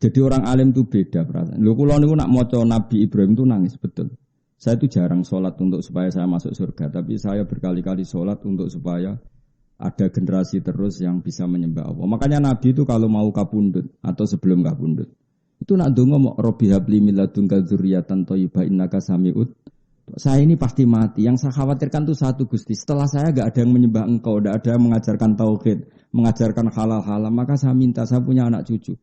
Jadi orang alim itu beda perasaan. Lho kula niku nak maca Nabi Ibrahim itu nangis betul. Saya itu jarang sholat untuk supaya saya masuk surga, tapi saya berkali-kali sholat untuk supaya ada generasi terus yang bisa menyembah Allah. Makanya Nabi itu kalau mau kapundhut atau sebelum kapundhut, itu nak donga mau Robbi habli min ladunka dzurriyyatan thayyibah innaka sami'ud. Saya ini pasti mati. Yang saya khawatirkan itu satu Gusti. Setelah saya enggak ada yang menyembah Engkau, enggak ada yang mengajarkan tauhid, mengajarkan halal-halal, maka saya minta saya punya anak cucu.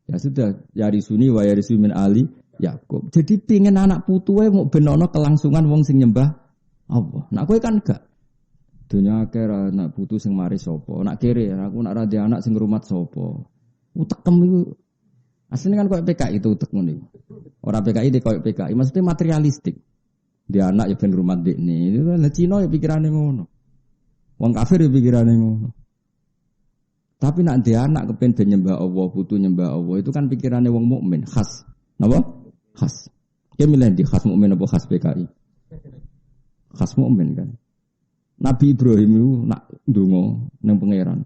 Ya sudah, yarisuni wa yarisu min ali Yakub. Jadi pingin anak putuwe mau benono kelangsungan wong sing nyembah Allah. Nak kowe kan gak. Dunya akeh anak putu sing mari sapa? Nak kere aku nak ra anak sing ngrumat sapa? Utekem iku. Asline kan koyo PKI itu utek ngono iku. Ora PKI dek koyo PKI, maksudnya materialistik. Dia anak ya ben rumah dekne. Lah Cina ya pikirane ngono. Wong kafir ya pikirane ngono. Tapi nak dia anak kepen ben nyembah Allah, putu nyembah Allah, itu kan pikirannya wong mukmin khas. Napa? Khas. Ki milih di khas mukmin apa khas PKI? Khas mukmin kan. Nabi Ibrahim itu nak ndonga ning pangeran.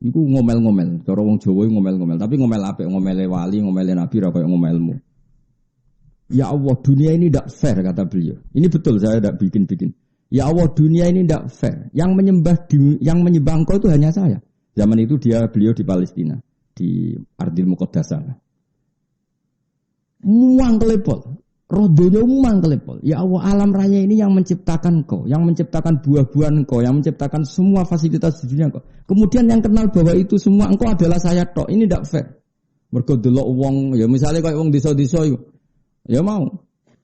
Iku ngomel-ngomel, cara wong Jawa ngomel-ngomel, tapi ngomel apik, ngomele wali, ngomele nabi ra kaya ngomelmu. Ya Allah, dunia ini tidak fair kata beliau. Ini betul saya tidak bikin-bikin. Ya Allah, dunia ini tidak fair. Yang menyembah Engkau itu hanya saya. Zaman itu beliau di Palestina, di Ardil Muqaddasah. Muang kelepol, rodonya muang kelepol. Ya Allah, alam raya ini yang menciptakan Engkau, yang menciptakan buah-buahan Engkau, yang menciptakan semua fasilitas di dunia Engkau. Kemudian yang kenal bahwa itu semua Engkau adalah saya tok. Ini tidak fair. Mergo delok wong, ya misalnya kayak wong desa-desa itu, ya mau.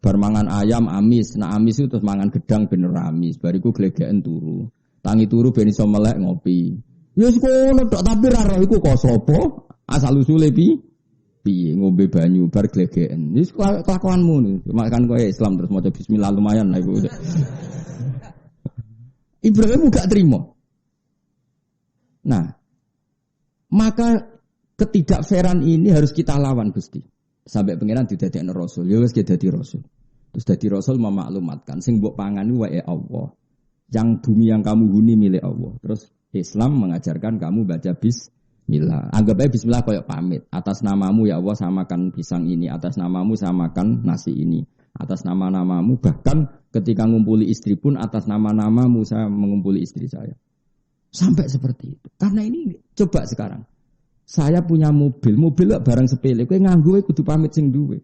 Bar mangan ayam amis, nah amis itu terus mangan gedang bener amis, bariku glegeken turu. Tangi turu ben iso melek ngopi. Ya sekono tok tapi ra roh iku kok sapa? Asal usule piye ngombe banyu bar glegeken. Wis kelakuanmu. Makan kowe Islam terus maca bismillah lumayan lah iku. Ibrahim gak terima. Nah, maka ketidakfairan ini harus kita lawan Gusti. Sampai pangeran didadekno rasul, ya wis dadi rasul. Terus dadi rasul memaklumatkan sing mbok pangani wae Allah. Yang bumi yang kamu huni milik Allah. Terus Islam mengajarkan kamu baca bismillah. Anggap aja bismillah kayak pamit. Atas namamu ya Allah samakan pisang ini, atas namamu samakan nasi ini. Atas nama-namamu bahkan ketika ngumpuli istri pun atas nama-namamu saya mengumpuli istri saya. Sampai seperti itu. Karena ini coba sekarang. Saya punya mobil barang sepele. Kowe nganggo kudu pamit sing duwe.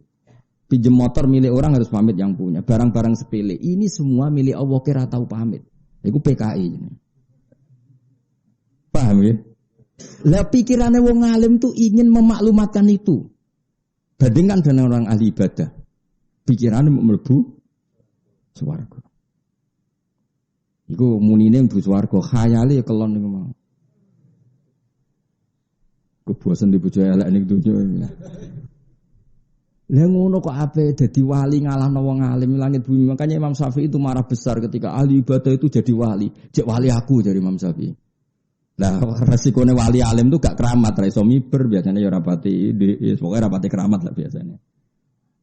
Pinjem motor milik orang harus pamit yang punya. Barang-barang sepele. Ini semua milik Allah kira tahu pamit. Iku PKI ini. Paham ya? Lah pikirannya wong alim tuh ingin memaklumatkan itu. Bandingkan dengan orang ahli ibadah. Pikirannya mau mlebu swarga. Iku munine mlebu swarga, khayale kelon niku mau. Kebosan di bojo elek ning donya. Lah ngono kok ape dadi wali ngalahno wong alim langit bumi. Makanya Imam Syafi'i itu marah besar ketika ahli ibadah itu jadi wali. Cek wali aku dari Imam Syafi'i. Nah, resikonya wali alim itu gak keramat, ra iso miber biasanya ya rapati pokoknya rapati keramat lah biasanya.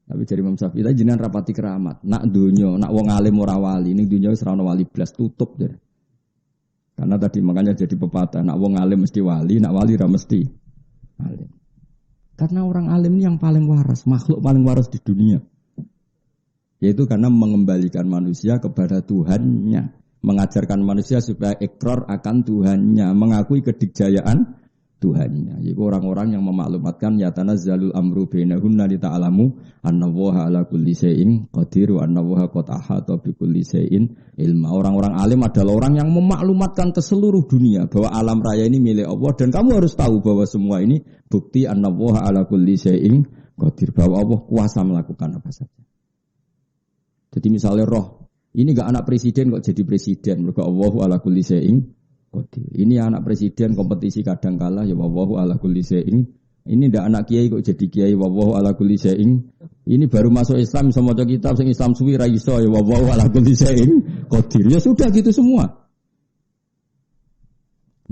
Tapi dari Imam Syafi'i tadi jenengan rapati keramat. Nak donya, nak wong alim ora wali, ning donya wis ora ono wali blas tutup jadi. Karena tadi makanya jadi pepatah, nak wong alim mesti wali, nak wali ra mesti alim. Karena orang alim ini yang paling waras, makhluk paling waras di dunia. Yaitu karena mengembalikan manusia kepada Tuhannya. Mengajarkan manusia supaya ikrar akan Tuhannya. Mengakui kedikjayaan Tuhannya. Yaitu orang-orang yang memaklumatkan yatanazzalul amru bainahunna lita'alamu annallaha ala kulli syai'in qadir wa annallaha qad ahata bi kulli syai'in ilma. Orang-orang alim adalah orang yang memaklumatkan ke seluruh dunia bahwa alam raya ini milik Allah dan kamu harus tahu bahwa semua ini bukti annallaha ala kulli syai'in qadir, bahwa Allah kuasa melakukan apa saja. Jadi misalnya roh ini enggak anak presiden kok jadi presiden, mergo Allahu ala kulli syai'in qadir. Ini anak presiden kompetisi kadang kalah ya wallahu ala kulli syai'in. Ini ndak anak kiai kok jadi kiai wallahu ala kulli syai'in. Ini baru masuk Islam bisa maca kitab sing Islam suwi ra iso ya wallahu ala kulli syai'in qadir. Ya sudah gitu semua.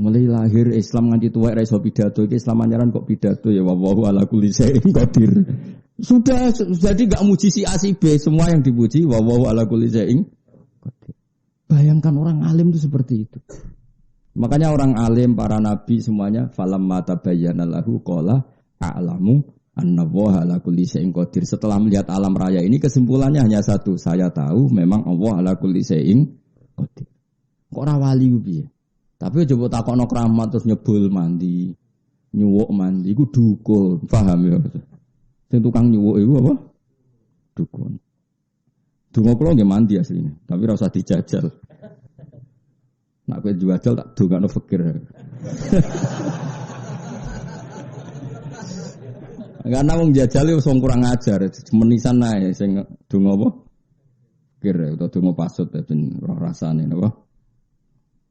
Mulai lahir Islam nganti tuwek ra iso pidato iki Islam anyaran kok pidato ya wallahu ala kulli syai'in qadir. Sudah jadi enggak muji si A si B, semua yang dipuji wallahu ala kulli syai'in qadir. Bayangkan orang alim itu seperti itu. Makanya orang alim, para nabi semuanya falamma tabayyana lahu qala a'lamu annallaha ala kulli syai'in qadir. Setelah melihat alam raya ini kesimpulannya hanya satu, saya tahu memang Allah ala kulli syai'in qadir. Kok ora wali piye? Tapi coba takokno keramat terus nyebul mandi, nyuwuk mandi iku dukun, paham ya? Sing tukang nyuwuk iku apa? Dukun. Donga kula nggih mandi asline, tapi ora usah dijajal. Nak kowe jual tak dongakno fakir. Karena wong jajal wis kurang ajar, menisan ae sing donga apa? Fakir utawa donga pasut ben roh rasane napa?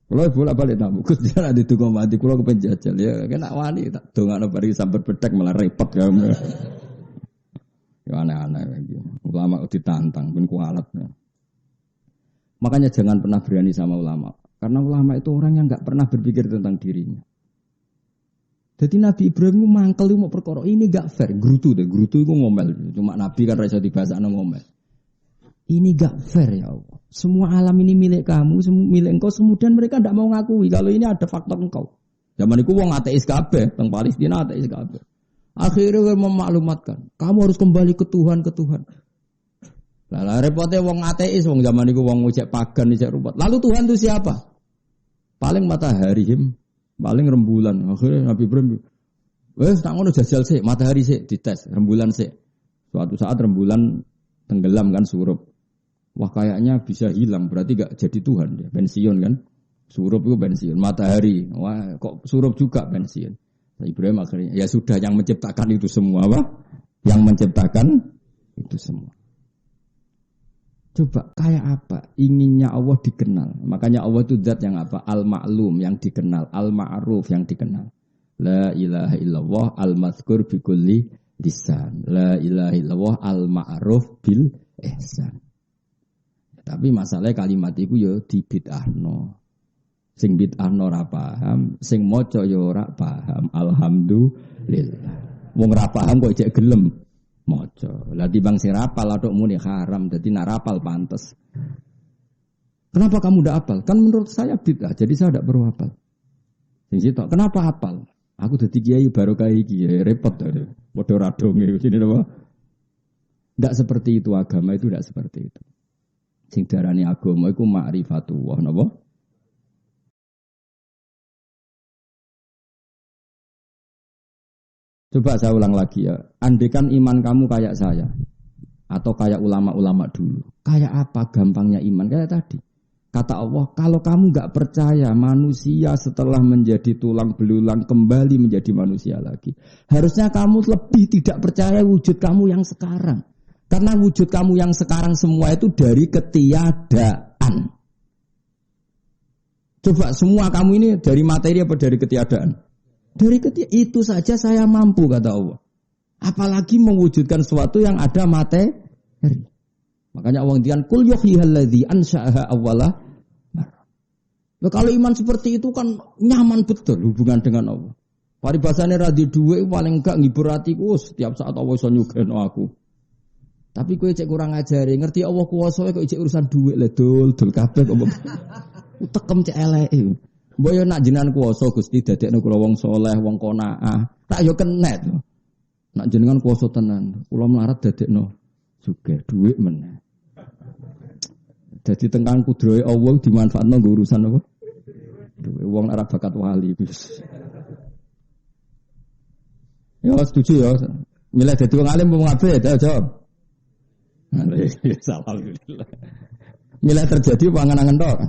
Kula bolak-balik tak Gus jan ade donga mandi kula kepen jajal ya kena wani tak dongakno bari sambar bedhek malah repot ya. Ya aneh-aneh gitu. Ulama ditantang pun kualat. Ya. Makanya jangan pernah berani sama ulama. Karena ulama itu orang yang enggak pernah berpikir tentang dirinya. Jadi Nabi Ibrahim itu mangkel mau perkara ini enggak fair. Grutu itu ngomel. Cuma Nabi kan rasa dibahasana ngomel. Ini enggak fair ya Allah. Semua alam ini milik kamu, milik engkau. Kemudian mereka enggak mau ngakui kalau ini ada faktor engkau. Zaman itu wong ateis kabeh, teng Palestina ateis kabeh. Akhirnya memaklumatkan, kamu harus kembali ke Tuhan, ke Tuhan. Lah repotnya wong ateis, wong zaman itu wong cek pagan, cek rupat. Lalu Tuhan itu siapa? Paling matahari, paling rembulan. Akhirnya Nabi Ibrahim, tak ngono jajal sih, matahari sih dites, rembulan sih. Suatu saat rembulan tenggelam kan surup. Wah kayaknya bisa hilang, berarti gak jadi Tuhan dia, pensiun kan? Surup itu pensiun, matahari, wah kok surup juga pensiun. Ibrahim akhirnya, ya sudah yang menciptakan itu semua, apa? Yang menciptakan itu semua. Coba kayak apa? Inginnya Allah dikenal. Makanya Allah itu zat yang apa? Al-ma'lum yang dikenal, al-ma'ruf yang dikenal. La ilaha illallah al-mazkur bi kulli lisan. La ilaha illallah al-ma'ruf bil ihsan. Tapi masalahnya kalimat itu ya dibid'ahno. Sing bid'ahno ora paham, sing maca ya ora paham. Alhamdulillah. Wong ora paham kok cek gelem maca. Lah timbang sing rapal atok muni haram, dadi nak rapal pantes. Kenapa kamu ndak hafal? Kan menurut saya bid'ah, jadi saya ndak perlu hafal. Sing sitok, kenapa hafal? Aku dadi kiai barokah iki, repot to. Padha radonge sini apa? Ndak seperti itu agama itu ndak seperti itu. Sing darani agama iku ma'rifatullah napa? Coba saya ulang lagi ya. Andaikan iman kamu kayak saya atau kayak ulama-ulama dulu. Kayak apa gampangnya iman? Kayak tadi. Kata Allah, kalau kamu enggak percaya manusia setelah menjadi tulang belulang kembali menjadi manusia lagi. Harusnya kamu lebih tidak percaya wujud kamu yang sekarang. Karena wujud kamu yang sekarang semua itu dari ketiadaan. Coba semua kamu ini dari materi apa dari ketiadaan? Dari itu saja saya mampu kata Allah. Apalagi mewujudkan sesuatu yang ada materi. Makanya Allah ngendikan kul yuhyihilladzi ansha'aha awwala. Nah, kalau iman seperti itu kan nyaman betul hubungan dengan Allah. Paribasane ra di dhuwit paling enggak ngibur atiku setiap saat Allah iso nyugeno aku. Tapi kowe cek kurang ajare, ngerti Allah kuwasa kok cek urusan dhuwit le dul kabeh kok. Tekem cek eleke. Mbok yo nak jenengan kuwasa Gusti dadekno kula wong saleh, wong qanaah. Tak yo kenet. Nak jenengan kuwasa tenan, kula melarat dadekno sugih dhuwit meneh. Dadi tengkang kudrohe Allah dimanfaatno nggo urusan apa? Dhuwit wong ora bakat wali wis. Yo setuju yo. Milih dadi wong alim wong apik ya jawab. Alhamdulillah. Milih terjadi pangan-angan tok.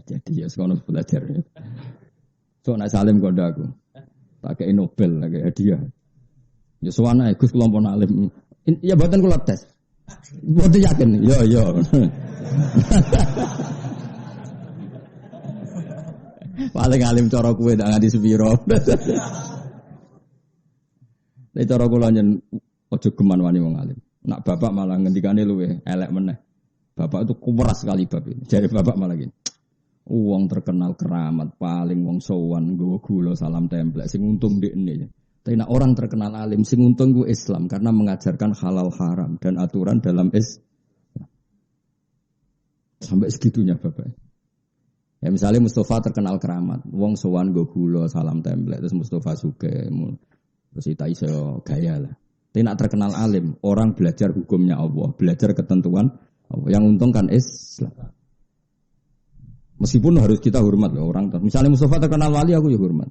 Jadi ya sekolah belajar. So nak salim kode aku, pakai Nobel, pakai hadiah. Ya soalnya Gus kelompok alim. Ya buatan kula tes. Buat yakin. Yo. Paling alim cara kue tak nganti sepiro. Nek cara kula nyen aja geman wani wong alim. Nak bapak malah ngendikane luwe elek meneh. Bapak itu kuweras sekali bab ini. Jadi bapak malah gini. Wong terkenal keramat paling wong sowan nggawa gula salam templek sing untung ndekne. Tapi nek orang terkenal alim sing untung ku Islam karena mengajarkan halal haram dan aturan dalam Islam. Sampai segitunya Bapak. Ya misalnya Mustafa terkenal keramat, wong sowan nggawa gula salam templek terus Mustafa sugih Terus kita iso gaya lah. Tapi nak terkenal alim, orang belajar hukumnya Allah, belajar ketentuan Allah. Yang untung kan Islam. Meskipun harus kita hormat loh orang. Misalnya Mustafa terkenal wali, aku ya hormat.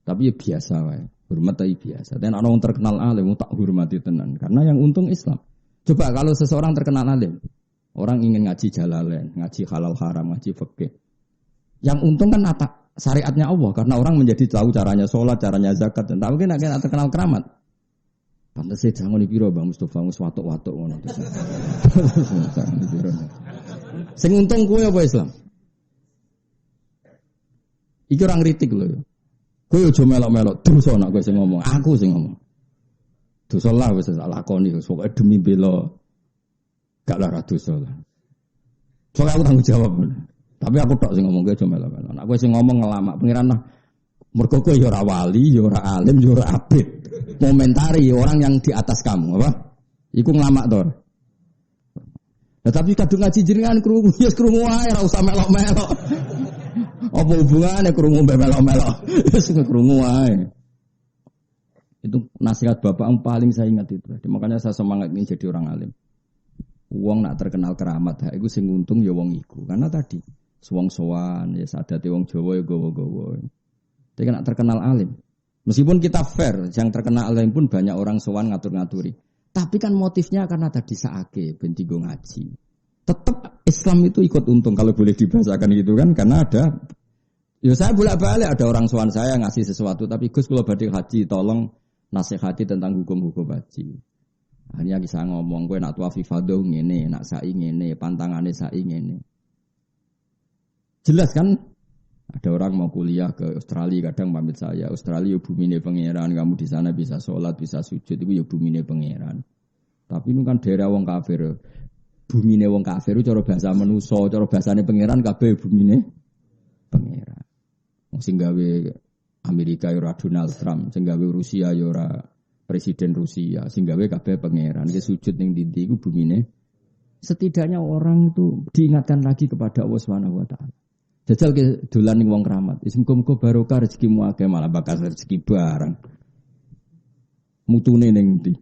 Tapi ya biasa wae. Hormat tapi biasa. Dan orang terkenal alim, tak hormati tenan. Karena yang untung Islam. Coba kalau seseorang terkenal alim, orang ingin ngaji jalalain, ngaji halal haram, ngaji fikih. Yang untung kan syariatnya Allah, karena orang menjadi tahu caranya sholat, caranya zakat, dan tak mungkin akan terkenal keramat. Pantas saya jangan dipiro Bang Mustafa ngus watuk-watuk ngono. Sing untung kowe apa Islam? Iki orang kritik lho. Kowe aja melok-melok dosa nek kowe sing ngomong, aku sing ngomong. Dosa lah wis tak lakoni, pokoke demi bela gak lara dosa lah. Soale aku tanggung jawab. Tapi aku tok sing ngomong kowe aja melok-melok. Aku sing ngomong ngelamak pengiran lah. Mergo kowe ya ora wali, ya ora alim, ya ora abid. Komentari orang yang di atas kamu, apa? Iku ngelamak to. Nah, tapi kadung ngaji jenengan krungu, ya krungu wae ora usah melok-melok. Apa hubungane krungu mbek melok-melok? Wis krungu wae. Itu nasihat bapak yang paling saya ingat itu. Makanya saya semangat ini jadi orang alim. Wong nak terkenal keramat, iku sing untung ya wong iku. Karena tadi wong sowan ya sadate wong Jawa ya gowo-gowo. Tapi nak terkenal alim. Meskipun kita fair, yang terkenal alim pun banyak orang sowan ngatur-ngaturi. Tapi kan motifnya karena tadi saake ben digo ngaji. Tetap Islam itu ikut untung kalau boleh dibahasakan gitu kan, karena ada ya saya bolak-balik ada orang sowan saya ngasih sesuatu, tapi Gus kalau badhe haji tolong nasihati tentang hukum-hukum haji. Akhirnya bisa ngomong kowe nak tuafi fadho ngene, nak sa'i ngene, pantangane sa'i ngene. Jelas kan? Ada orang mau kuliah ke Australia, kadang pamit saya, Australia bumine pangeran, kamu di sana bisa sholat, bisa sujud, itu ya bumine pangeran. Tapi ini kan daerah wong kafir. Bumine wong kafir itu cara bahasa manusa, cara bahasane pangeran kabeh bumine pangeran. Wong sing gawe Amerika ya ora Donald Trump, sing gawe Rusia ya ora presiden Rusia, sing gawe kabeh pangeran. Ki sujud ning ndi iku bumine. Setidaknya orang itu diingatkan lagi kepada Allah Subhanahu wa taala. Jajal ke dolan ning wong keramat. Wis muga-muga barokah rezekimu akeh malah bakal rezeki barang. Mutune ning ndi?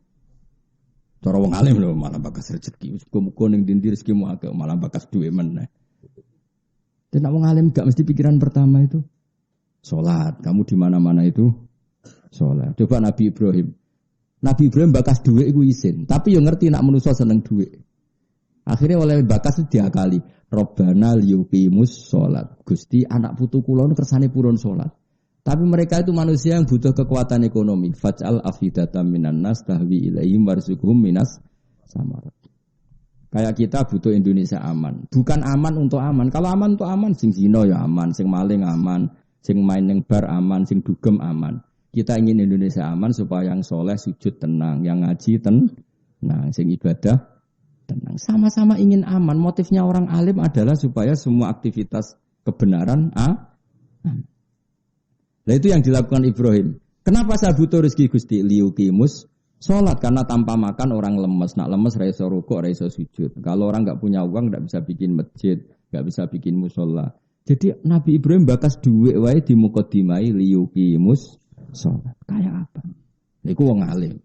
Cara wong alim lho malah bakal rezeki. Wis muga-muga ning ndi rezekimu akeh malah bakal duwe meneh. Dan wong alim gak mesti pikiran pertama itu salat. Kamu di mana-mana itu salat. Coba Nabi Ibrahim. Nabi Ibrahim bakas duwe iku isin, tapi yo ngerti nak manusa seneng duwe. Akhirnya oleh bakas itu diakali. Robbana liyuqimus sholat. Gusti anak putu kula nu kersane purun sholat. Tapi mereka itu manusia yang butuh kekuatan ekonomi. Faj'al afidatan minan nas tahwi ilaihim warzuqhum minas samarat. Kayak kita butuh Indonesia aman. Bukan aman untuk aman. Kalau aman untuk aman, sing zina ya aman, sing maling aman, sing main ning bar aman, sing dugem aman. Kita ingin Indonesia aman supaya yang soleh sujud tenang, yang ngaji tenang, sing ibadah tenang. Sama-sama ingin aman. Motifnya orang alim adalah supaya semua aktivitas kebenaran aman. Nah itu yang dilakukan Ibrahim. Kenapa saya butuh rezeki Gusti? Liyuqimus sholat. Karena tanpa makan orang lemes. Nak lemes raiso rukuk, raiso sujud. Kalau orang gak punya uang gak bisa bikin masjid, gak bisa bikin musola. Jadi Nabi Ibrahim bakas duit wae di mukodimai liyuqimus sholat. Kayak apa? Iku wong alim.